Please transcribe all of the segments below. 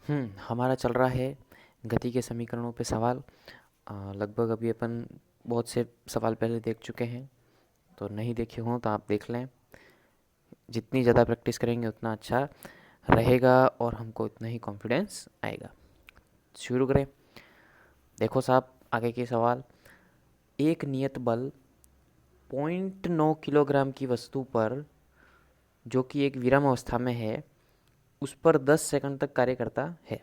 हमारा चल रहा है गति के समीकरणों पे सवाल। लगभग अभी अपन बहुत से सवाल पहले देख चुके हैं, तो नहीं देखे हों तो आप देख लें। जितनी ज़्यादा प्रैक्टिस करेंगे उतना अच्छा रहेगा और हमको उतना ही कॉन्फिडेंस आएगा। शुरू करें। देखो साहब, आगे के सवाल। एक नियत बल 0.9 किलोग्राम की वस्तु पर, जो कि एक विराम अवस्था में है, उस पर 10 सेकंड तक कार्य करता है,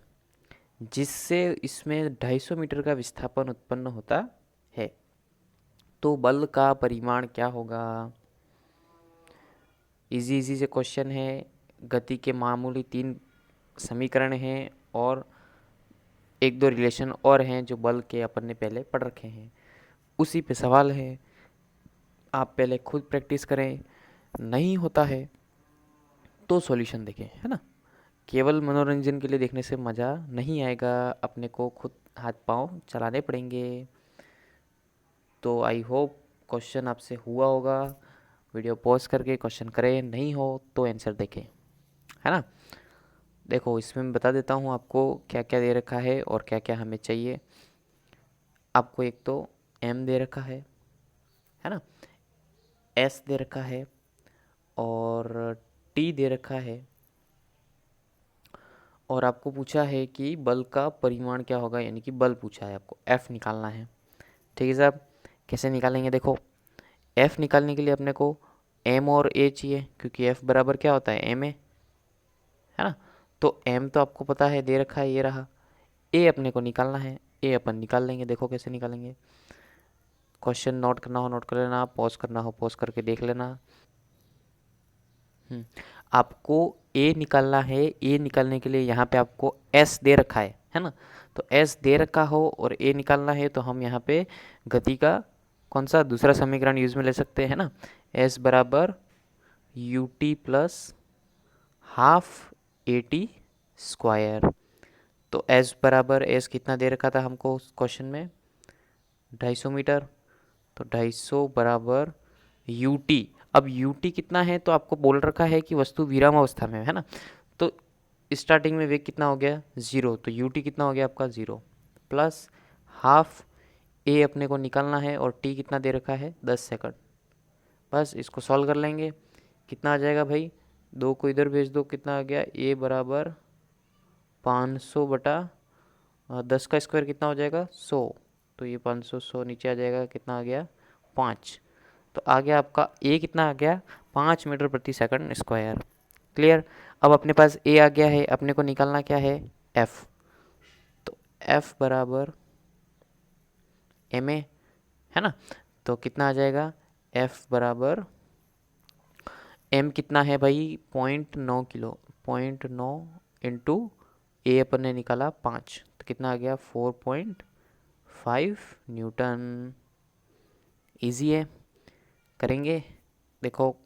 जिससे इसमें 250 मीटर का विस्थापन उत्पन्न होता है। तो बल का परिमाण क्या होगा? इजी इजी से क्वेश्चन है। गति के मामूली 3 समीकरण हैं और एक दो रिलेशन और हैं जो बल के अपन ने पहले पढ़ रखे हैं। उसी पे सवाल है। आप पहले खुद प्रैक्टिस करें, नहीं होता है तो सॉल्यूशन देखें, है ना। केवल मनोरंजन के लिए देखने से मज़ा नहीं आएगा, अपने को खुद हाथ पांव चलाने पड़ेंगे। तो आई होप क्वेश्चन आपसे हुआ होगा। वीडियो पॉज करके क्वेश्चन करें, नहीं हो तो आंसर देखें, है ना। देखो, इसमें मैं बता देता हूँ आपको क्या क्या दे रखा है और क्या क्या हमें चाहिए। आपको एक तो एम दे रखा है ना, एस दे रखा है और टी दे रखा है, और आपको पूछा है कि बल का परिमाण क्या होगा, यानी कि बल पूछा है, आपको एफ निकालना है। ठीक है साहब, कैसे निकालेंगे? देखो, एफ निकालने के लिए अपने को एम और ए चाहिए, क्योंकि एफ बराबर क्या होता है, एम है ना। तो एम तो आपको पता है, दे रखा है, ये रहा। ए अपने को निकालना है, ए अपन निकाल लेंगे। देखो कैसे निकालेंगे। क्वेश्चन नोट करना हो नोट कर लेना, पॉज करना हो पॉज करके देख लेना। आपको ए निकालना है। ए निकालने के लिए यहाँ पे आपको एस दे रखा है ना। तो एस दे रखा हो और ए निकालना है, तो हम यहाँ पे गति का कौन सा दूसरा समीकरण यूज में ले सकते हैं ना। एस बराबर U T plus half a T square. तो एस बराबर, एस कितना दे रखा था हमको क्वेश्चन में, 250 मीटर। तो 250 बराबर यू टी। अब यू टी कितना है, तो आपको बोल रखा है कि वस्तु विराम अवस्था में है ना। तो स्टार्टिंग में वेग कितना हो गया, 0। तो यू टी कितना हो गया आपका, 0 प्लस हाफ ए अपने को निकालना है, और टी कितना दे रखा है, 10 सेकंड। बस इसको सॉल्व कर लेंगे। कितना आ जाएगा भाई, 2 को इधर भेज दो, कितना आ गया, ए बराबर 500 बटा 10 का स्क्वायर कितना हो जाएगा, 100। तो ये 500 100 नीचे आ जाएगा, कितना आ गया, 5। तो आ गया आपका ए कितना आ गया, 5 मीटर प्रति सेकंड स्क्वायर। क्लियर। अब अपने पास ए आ गया है, अपने को निकालना क्या है, एफ। तो एफ बराबर एम ए, है ना। तो कितना आ जाएगा, एफ बराबर एम कितना है भाई, 0.9 किलो, 0.9 इंटू ए अपन ने निकाला 5, तो कितना आ गया, 4.5 न्यूटन। इजी है, करेंगे। देखो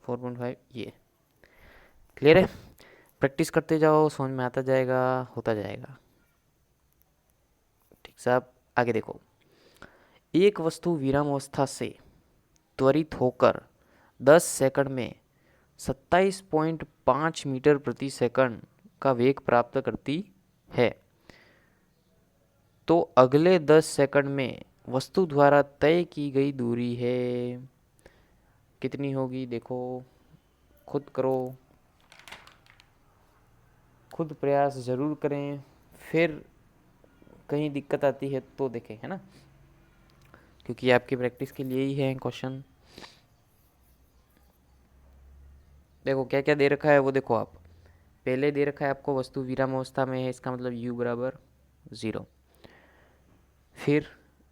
4.5, ये क्लियर है। प्रैक्टिस करते जाओ, समझ में आता जाएगा, होता जाएगा। ठीक साहब, आगे देखो। एक वस्तु विराम अवस्था से त्वरित होकर 10 सेकंड में 27.5 मीटर प्रति सेकंड का वेग प्राप्त करती है, तो अगले 10 सेकंड में वस्तु द्वारा तय की गई दूरी है, कितनी होगी? देखो, खुद करो, खुद प्रयास ज़रूर करें, फिर कहीं दिक्कत आती है तो देखें, है ना, क्योंकि आपकी प्रैक्टिस के लिए ही है क्वेश्चन। देखो क्या क्या दे रखा है वो देखो। आप पहले दे रखा है आपको वस्तु विराम अवस्था में है, इसका मतलब u बराबर 0। फिर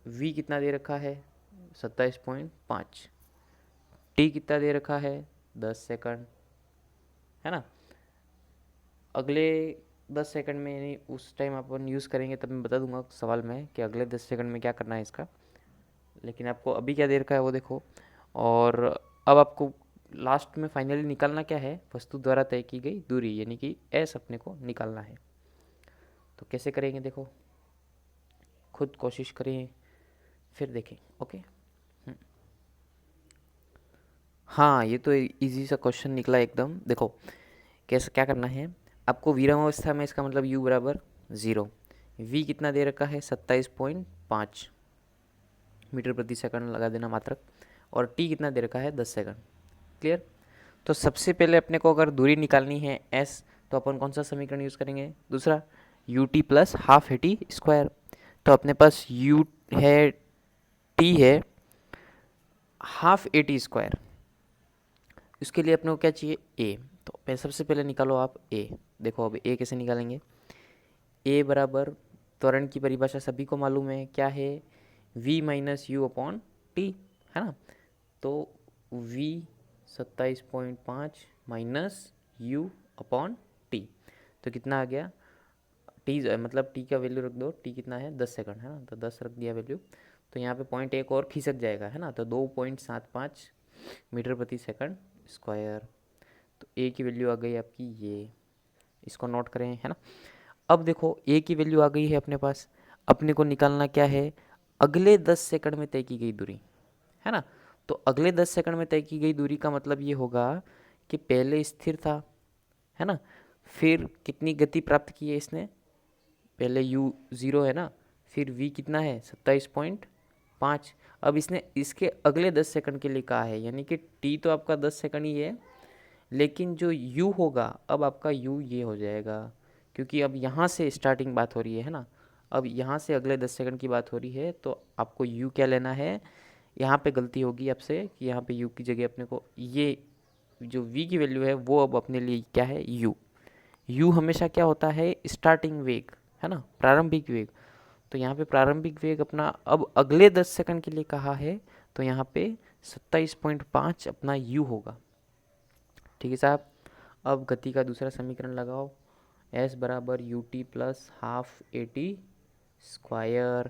v कितना दे रखा है, 27.5। t कितना दे रखा है, 10 सेकंड, है ना। अगले 10 सेकंड में, यानी उस टाइम अपन यूज़ करेंगे तब मैं बता दूंगा सवाल में कि अगले 10 सेकंड में क्या करना है इसका। लेकिन आपको अभी क्या दे रखा है वो देखो। और अब आपको लास्ट में फाइनली निकालना क्या है, वस्तु द्वारा तय की गई दूरी, यानी कि एस अपने को निकालना है। तो कैसे करेंगे देखो, खुद कोशिश करें फिर देखें। ओके। हाँ, ये तो इजी सा क्वेश्चन निकला एकदम। देखो कैसे क्या करना है आपको, विरामावस्था में इसका मतलब u बराबर 0, v कितना दे रखा है 27.5 मीटर प्रति सेकंड लगा देना मात्रक, और t कितना दे रखा है 10 सेकंड। क्लियर। तो सबसे पहले अपने को अगर दूरी निकालनी है s, तो अपन कौन सा समीकरण यूज़ करेंगे, दूसरा ut plus half a T square. तो अपने पास u है, t है हाफ ए टी स्क्वायर, इसके लिए अपने को क्या चाहिए a। तो सबसे पहले निकालो आप a। देखो अब a कैसे निकालेंगे, a बराबर त्वरण की परिभाषा सभी को मालूम है, क्या है v minus you upon T, है ना। तो v 27.5 minus u upon T, तो कितना आ गया, टी मतलब टी का वैल्यू रख दो, टी कितना है 10 सेकंड, है ना, तो 10 रख दिया वैल्यू। तो यहाँ पे पॉइंट एक और खिसक जाएगा, है ना, तो 2.75 मीटर प्रति सेकंड स्क्वायर। तो ए की वैल्यू आ गई आपकी ये, इसको नोट करें, है ना। अब देखो ए की वैल्यू आ गई है अपने पास, अपने को निकालना क्या है, अगले 10 सेकंड में तय की गई दूरी, है ना। तो अगले 10 सेकंड में तय की गई दूरी का मतलब ये होगा कि पहले स्थिर था, है ना, फिर कितनी गति प्राप्त की है इसने, पहले u 0 है ना, फिर v कितना है 27.5। अब इसने इसके अगले 10 सेकंड के लिए कहा है, यानी कि t तो आपका 10 सेकंड ही है, लेकिन जो u होगा अब आपका u ये हो जाएगा, क्योंकि अब यहाँ से स्टार्टिंग बात हो रही है ना, अब यहाँ से अगले 10 सेकंड की बात हो रही है, तो आपको u क्या लेना है, यहाँ पे गलती होगी आपसे कि यहाँ पे u की जगह अपने को ये जो v की वैल्यू है वो अब अपने लिए क्या है u हमेशा क्या होता है स्टार्टिंग वेग, है ना, प्रारंभिक वेग। तो यहाँ पे प्रारंभिक वेग अपना अब अगले 10 सेकंड के लिए कहा है, तो यहाँ पे 27.5 अपना u होगा। ठीक है साहब। अब गति का दूसरा समीकरण लगाओ, s बराबर U T plus half a T square.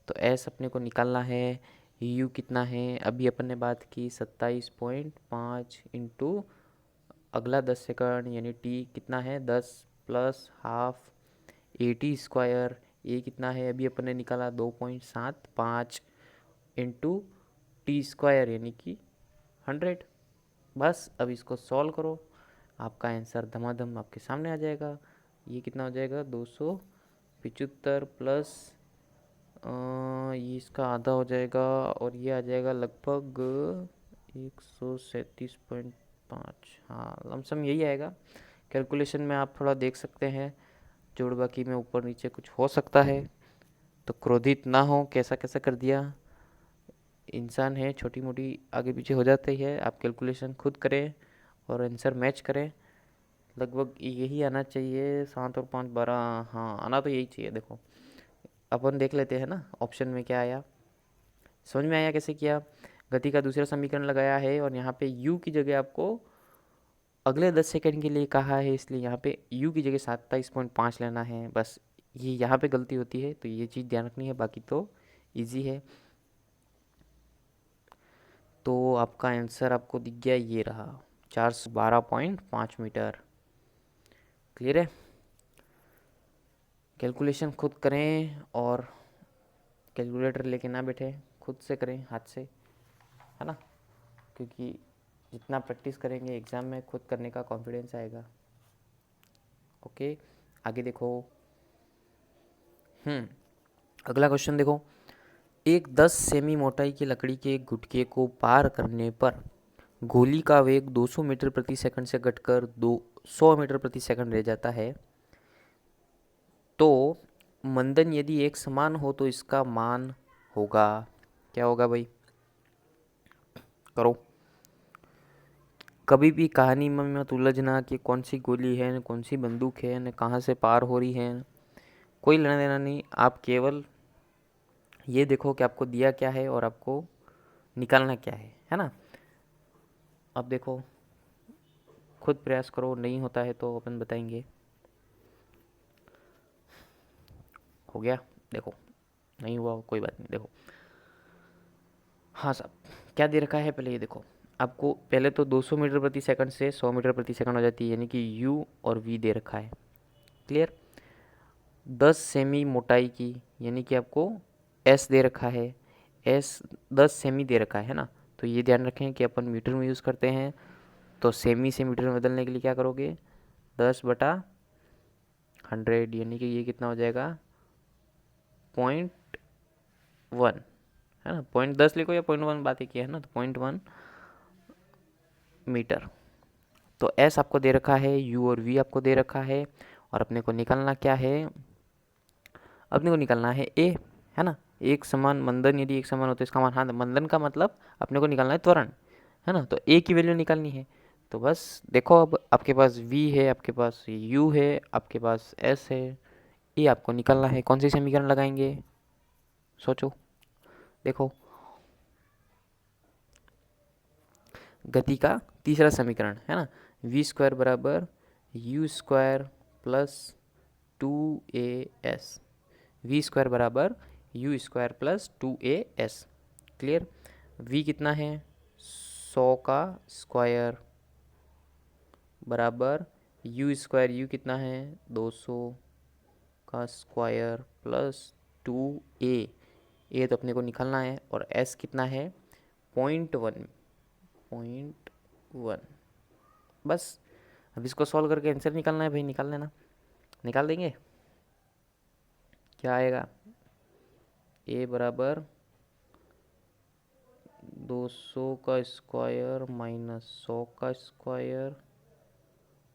तो s अपने को निकालना है, u कितना है, अभी अपन ने बात की 27.5 इंटू अगला 10 सेकंड, यानी t कितना है 10 plus half a T square, a कितना है अभी अपन ने निकाला 2.75 इंटू टी स्क्वायर यानी कि 100। बस अब इसको सॉल्व करो, आपका आंसर धमाधम आपके सामने आ जाएगा। ये कितना हो जाएगा 275 प्लस ये इसका आधा हो जाएगा, और ये आ जाएगा लगभग 137.5, हाँ लमसम यही आएगा। कैलकुलेशन में आप थोड़ा देख सकते हैं, जोड़ बाकी में ऊपर नीचे कुछ हो सकता है, तो क्रोधित ना हो, कैसा कैसा कर दिया, इंसान है, छोटी मोटी आगे पीछे हो जाती है। आप कैलकुलेशन खुद करें और आंसर मैच करें, लगभग यही आना चाहिए, 7 और 5 12, हाँ आना तो यही चाहिए। देखो अपन देख लेते हैं ना ऑप्शन में क्या आया, समझ में आया कैसे किया। गति का दूसरा समीकरण लगाया है और यहाँ पे u की जगह आपको अगले 10 सेकंड के लिए कहा है, इसलिए यहाँ पे u की जगह 27.5 लेना है। बस ये यहाँ पे गलती होती है, तो ये चीज़ ध्यान रखनी है, बाकी तो इजी है। तो आपका आंसर आपको दिख गया, ये रहा 412.5 मीटर। क्लियर है। कैलकुलेशन खुद करें और कैलकुलेटर लेके ना बैठे, खुद से करें हाथ से, है ना, क्योंकि जितना प्रैक्टिस करेंगे एग्ज़ाम में खुद करने का कॉन्फिडेंस आएगा। ओके आगे देखो। अगला क्वेश्चन देखो, एक 10 सेमी मोटाई की लकड़ी के गुटके को पार करने पर गोली का वेग 200 मीटर प्रति सेकंड से घटकर 200 मीटर प्रति सेकंड रह जाता है, तो मंदन यदि एक समान हो तो इसका मान होगा, क्या होगा भाई, करो। कभी भी कहानी में मत उलझना कि कौन सी गोली है न कौन सी बंदूक है न कहाँ से पार हो रही है, कोई लेना देना नहीं। आप केवल ये देखो कि आपको दिया क्या है और आपको निकालना क्या है ना। अब देखो खुद प्रयास करो, नहीं होता है तो अपन बताएंगे। हो गया, देखो नहीं हुआ कोई बात नहीं। देखो हाँ साहब, क्या दे रखा है पहले ये देखो, आपको पहले तो 200 मीटर प्रति सेकंड से 100 मीटर प्रति सेकंड हो जाती है, यानी कि u और v दे रखा है। क्लियर। 10 सेमी मोटाई की, यानी कि आपको s दे रखा है, s 10 सेमी दे रखा है ना। तो ये ध्यान रखें कि अपन मीटर में यूज़ करते हैं, तो सेमी से मीटर में बदलने के लिए क्या करोगे, 10/100, यानी कि ये कितना हो जाएगा 0.1, है ना। 0.10 लिखो या 0.1, बात एक ही है ना, तो 0.1 मीटर। तो एस आपको दे रखा है, यू और वी आपको दे रखा है, और अपने को निकालना क्या है, अपने को निकालना है ए, है ना। एक समान मंदन यदि एक समान होता है, इसका मान, हाँ मंदन का मतलब अपने को निकालना है त्वरण, है ना। तो ए की वैल्यू निकालनी है। तो बस देखो, अब आपके पास वी है, आपके पास यू है, आपके पास एस है, ए आपको निकालना है। कौन सी समीकरण लगाएंगे, सोचो। देखो, गति का तीसरा समीकरण, है ना, वी स्क्वायर बराबर U square plus 2as, V square बराबर U square plus 2as। Clear. V कितना है, 100 का स्क्वायर बराबर यू स्क्वायर, यू कितना है 200 का स्क्वायर प्लस 2a, ए तो अपने को निकालना है, और s कितना है 0.1। बस अब इसको सॉल्व करके आंसर निकालना है भाई, निकाल लेना, निकाल देंगे। क्या आएगा, ए बराबर 200 का स्क्वायर माइनस 100 का स्क्वायर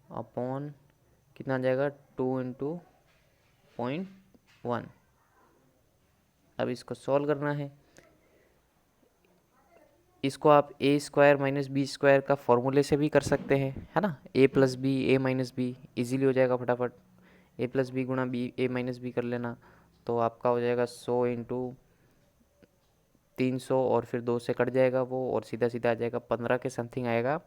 अपॉन कितना आ जाएगा 2 × 0.1। अब इसको सॉल्व करना है। इसको आप ए स्क्वायर माइनस बी स्क्वायर का फॉर्मूले से भी कर सकते हैं, है ना। ए प्लस बी, ए माइनस बी, ईजिली हो जाएगा फटाफट। ए प्लस बी गुणा बी, ए माइनस बी कर लेना, तो आपका हो जाएगा 100 × 300, और फिर 2 से कट जाएगा वो, और सीधा सीधा आ जाएगा 15 के समथिंग आएगा।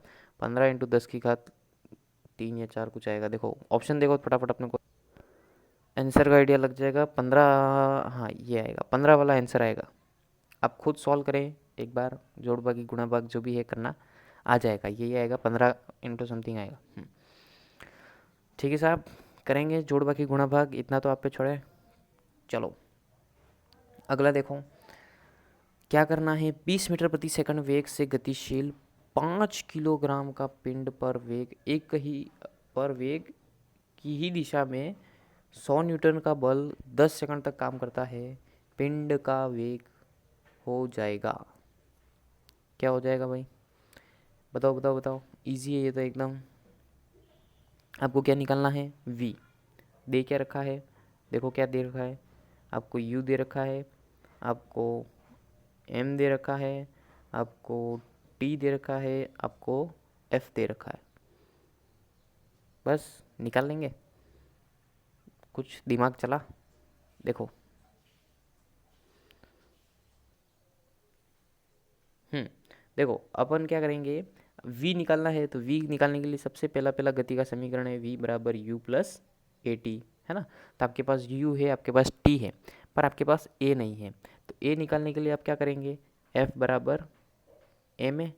15 × 10⁻³ या 4 कुछ आएगा। देखो ऑप्शन देखो फटाफट, अपने को आंसर का आइडिया लग जाएगा। 15, हाँ ये आएगा, 15 वाला आंसर आएगा। आप खुद सॉल्व करें एक बार, जोड़ भाग गुणा भाग जो भी है करना, आ जाएगा, यही आएगा 15 × समथिंग आएगा। ठीक है साहब, करेंगे जोड़ भाग गुणा भाग, इतना तो आप पे छोड़े। चलो अगला देखो, क्या करना है। 20 मीटर प्रति सेकंड वेग से गतिशील 5 किलोग्राम का पिंड पर वेग की ही दिशा में 100 न्यूटन का बल 10 सेकंड तक काम करता है। पिंड का वेग हो जाएगा, क्या हो जाएगा भाई, बताओ बताओ बताओ। इजी है ये तो एकदम। आपको क्या निकालना है, v दे क्या रखा है, देखो क्या दे रखा है, आपको u दे रखा है, आपको m दे रखा है, आपको t दे रखा है, आपको f दे रखा है। बस निकाल लेंगे, कुछ दिमाग चला। देखो देखो अपन क्या करेंगे, v निकालना है, तो v निकालने के लिए सबसे पहला गति का समीकरण है v बराबर u प्लस ए टी, है ना। तो आपके पास u है, आपके पास t है, पर आपके पास a नहीं है। तो a निकालने के लिए आप क्या करेंगे, f बराबर m है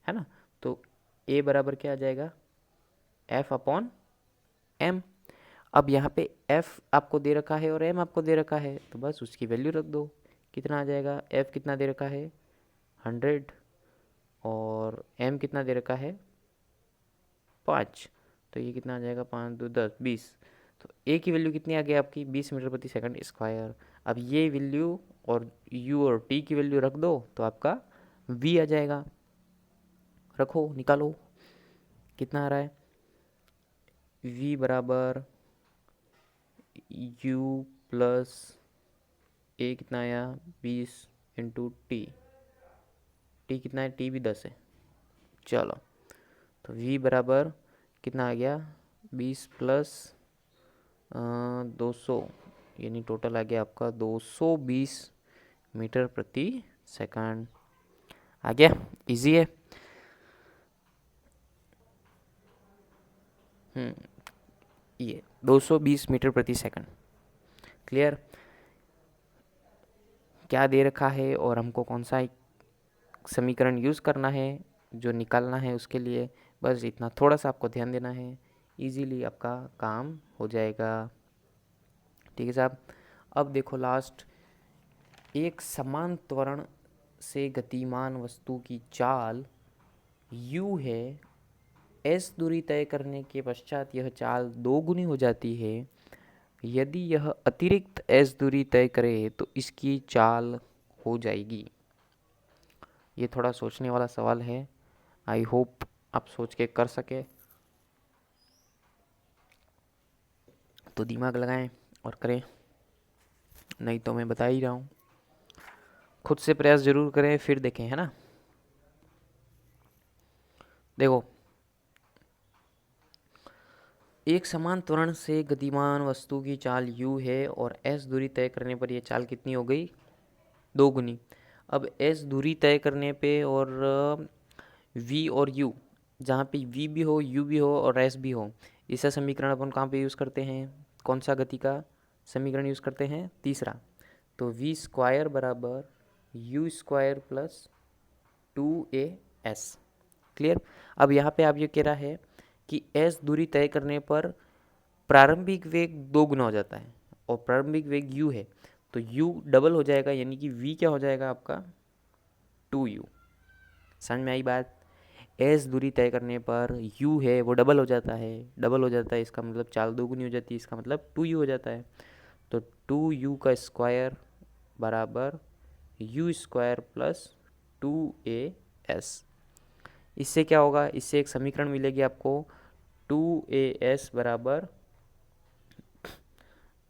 ना। तो a बराबर क्या आ जाएगा, f अपॉन m। अब यहाँ पे f आपको दे रखा है और m आपको दे रखा है, तो बस उसकी वैल्यू रख दो। कितना आ जाएगा, f कितना दे रखा है 100, और m कितना दे रखा है 5, तो ये कितना आ जाएगा 5 2 10 20। तो a की वैल्यू कितनी आ गई आपकी 20 मीटर प्रति सेकंड स्क्वायर। अब ये वैल्यू और u और t की वैल्यू रख दो, तो आपका v आ जाएगा। रखो, निकालो कितना आ रहा है, v बराबर u प्लस a कितना आया 20 × t कितना है, t भी 10 है। चलो तो v बराबर कितना आ गया 20 प्लस 200, यानी टोटल आ गया आपका 220 मीटर प्रति सेकंड। आ गया, इजी है। ये 220 मीटर प्रति सेकंड। क्लियर। क्या दे रखा है और हमको कौन सा समीकरण यूज़ करना है, जो निकालना है उसके लिए, बस इतना थोड़ा सा आपको ध्यान देना है, इजीली आपका काम हो जाएगा। ठीक है साहब। अब देखो लास्ट, एक समान त्वरण से गतिमान वस्तु की चाल u है, s दूरी तय करने के पश्चात यह चाल 2 गुनी हो जाती है। यदि यह अतिरिक्त s दूरी तय करे तो इसकी चाल हो जाएगी। ये थोड़ा सोचने वाला सवाल है। आई होप आप सोच के कर सके, तो दिमाग लगाएं और करें, नहीं तो मैं बता ही रहा हूँ। खुद से प्रयास जरूर करें, फिर देखें, है ना। देखो, एक समान त्वरण से गतिमान वस्तु की चाल u है और s दूरी तय करने पर यह चाल कितनी हो गई? 2 गुनी। अब s दूरी तय करने पे और v और u, जहाँ पे v भी हो, u भी हो और s भी हो, इसका समीकरण अपन कहाँ पे यूज़ करते हैं? कौन सा गति का समीकरण यूज़ करते हैं? तीसरा। तो v स्क्वायर बराबर u square plus 2as। Clear. अब यहाँ पे आप ये कह रहा है कि s दूरी तय करने पर प्रारंभिक वेग 2 गुना हो जाता है और प्रारंभिक वेग u है, तो u डबल हो जाएगा, यानी कि v क्या हो जाएगा आपका? 2u। समझ में आई बात? s दूरी तय करने पर u है वो डबल हो जाता है, डबल हो जाता है, इसका मतलब चाल 2 गुनी हो जाती है, इसका मतलब 2u हो जाता है। तो 2u का स्क्वायर बराबर u स्क्वायर प्लस 2as। इससे क्या होगा? इससे एक समीकरण मिलेगी आपको, 2as बराबर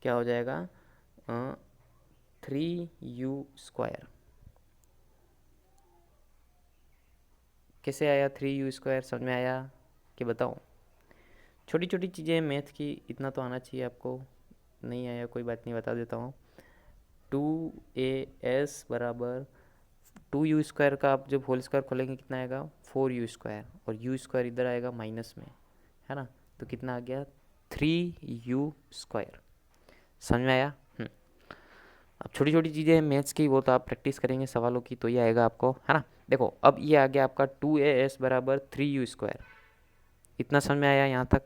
क्या हो जाएगा? 3u square. कैसे आया 3u स्क्वायर? समझ में आया कि बताऊँ? छोटी छोटी चीज़ें मैथ की, इतना तो आना चाहिए आपको। नहीं आया कोई बात नहीं, बता देता हूँ। 2as बराबर 2u स्क्वायर का आप जब होल स्क्वायर खोलेंगे कितना आएगा? 4u स्क्वायर, और u स्क्वायर इधर आएगा माइनस में, है ना। तो कितना आ गया? 3u square. समझ में आया? अब छोटी छोटी चीज़ें मैथ्स की, वो तो आप प्रैक्टिस करेंगे सवालों की तो ये आएगा आपको, है ना। देखो, अब ये आ गया आपका 2as बराबर 3u स्क्वायर। इतना समझ में आया यहाँ तक?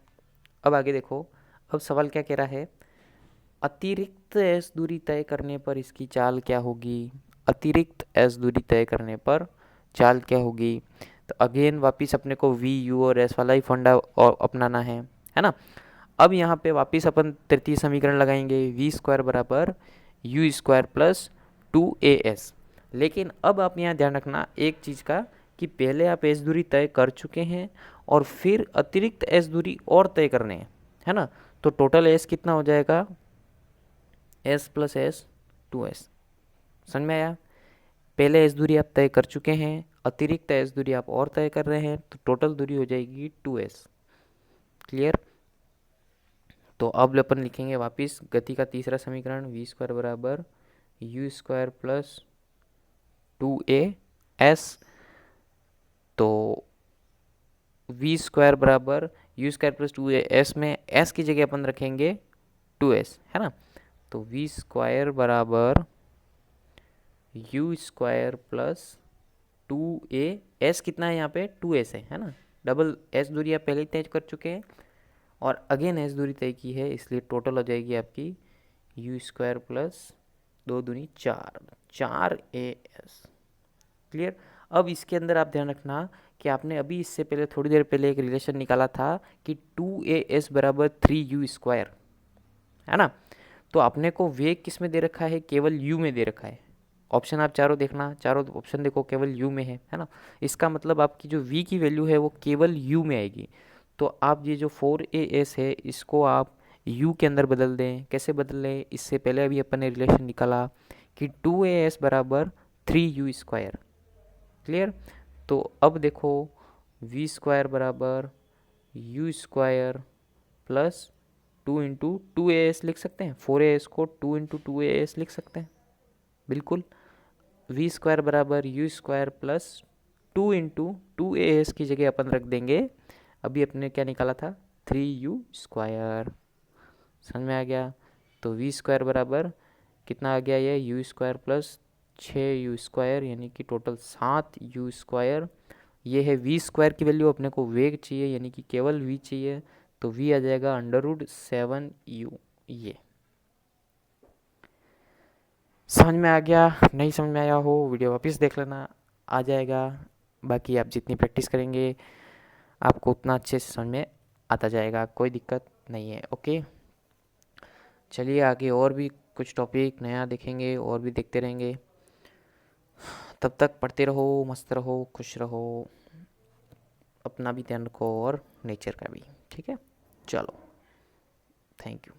अब आगे देखो, अब सवाल क्या कह रहा है? अतिरिक्त s दूरी तय करने पर इसकी चाल क्या होगी? अतिरिक्त s दूरी तय करने पर चाल क्या होगी? तो अगेन वापिस अपने को v, u और s वाला ही फंडा अपनाना है ना। अब यहाँ पे वापिस अपन तृतीय समीकरण लगाएंगे, v स्क्वायर बराबर u स्क्वायर प्लस 2as। लेकिन अब आप यहाँ ध्यान रखना एक चीज़ का, कि पहले आप s दूरी तय कर चुके हैं और फिर अतिरिक्त s दूरी और तय करने हैं, है ना। तो टोटल s कितना हो जाएगा? s plus s 2s। समझ में आया? पहले s दूरी आप तय कर चुके हैं, अतिरिक्त s दूरी आप और तय कर रहे हैं, तो टोटल दूरी हो जाएगी 2s। क्लियर। तो अब अपन लिखेंगे वापिस गति का तीसरा समीकरण, v स्क्वायर बराबर u स्क्वायर प्लस 2as। तो v स्क्वायर बराबर u स्क्वायर प्लस 2as में s की जगह अपन रखेंगे 2s, है ना। तो v स्क्वायर बराबर u स्क्वायर प्लस 2as, कितना है यहाँ पे? 2s है ना। डबल s दूरी आप पहले ही तय कर चुके हैं और अगेन s दूरी तय की है, इसलिए टोटल हो जाएगी आपकी u स्क्वायर प्लस 2 दूनी 4as। क्लियर। अब इसके अंदर आप ध्यान रखना कि आपने अभी इससे पहले थोड़ी देर पहले एक रिलेशन निकाला था कि 2as बराबर 3u स्क्वायर, है ना। तो आपने को वेग किस में दे रखा है? केवल u में दे रखा है। ऑप्शन आप चारों देखना, चारों ऑप्शन देखो केवल u में है ना। इसका मतलब आपकी जो v की वैल्यू है वो केवल u में आएगी। तो आप ये जो 4as है इसको आप u के अंदर बदल दें। कैसे बदल लें? इससे पहले अभी अपन ने रिलेशन निकाला कि 2as बराबर 3u स्क्वायर। क्लियर। तो अब देखो, v स्क्वायर बराबर u square plus 2 into 2as लिख सकते हैं, 4as को 2 इंटू 2as लिख सकते हैं, बिल्कुल। v स्क्वायर बराबर u square plus 2 into 2as की जगह अपन रख देंगे, अभी अपने क्या निकाला था? 3u square. समझ में आ गया? तो v स्क्वायर बराबर कितना आ गया? ये u square plus 6u square, यानी कि टोटल 7u स्क्वायर। ये है v स्क्वायर की वैल्यू, अपने को वेग चाहिए यानी कि केवल v चाहिए, तो v आ जाएगा √7u। ये समझ में आ गया? नहीं समझ में आया हो वीडियो वापस देख लेना, आ जाएगा। बाकी आप जितनी प्रैक्टिस करेंगे आपको उतना अच्छे से समझ में आता जाएगा, कोई दिक्कत नहीं है। ओके, चलिए आगे और भी कुछ टॉपिक नया देखेंगे और भी देखते रहेंगे। तब तक पढ़ते रहो, मस्त रहो, खुश रहो, अपना भी ध्यान रखो और नेचर का भी। ठीक है, चलो, थैंक यू।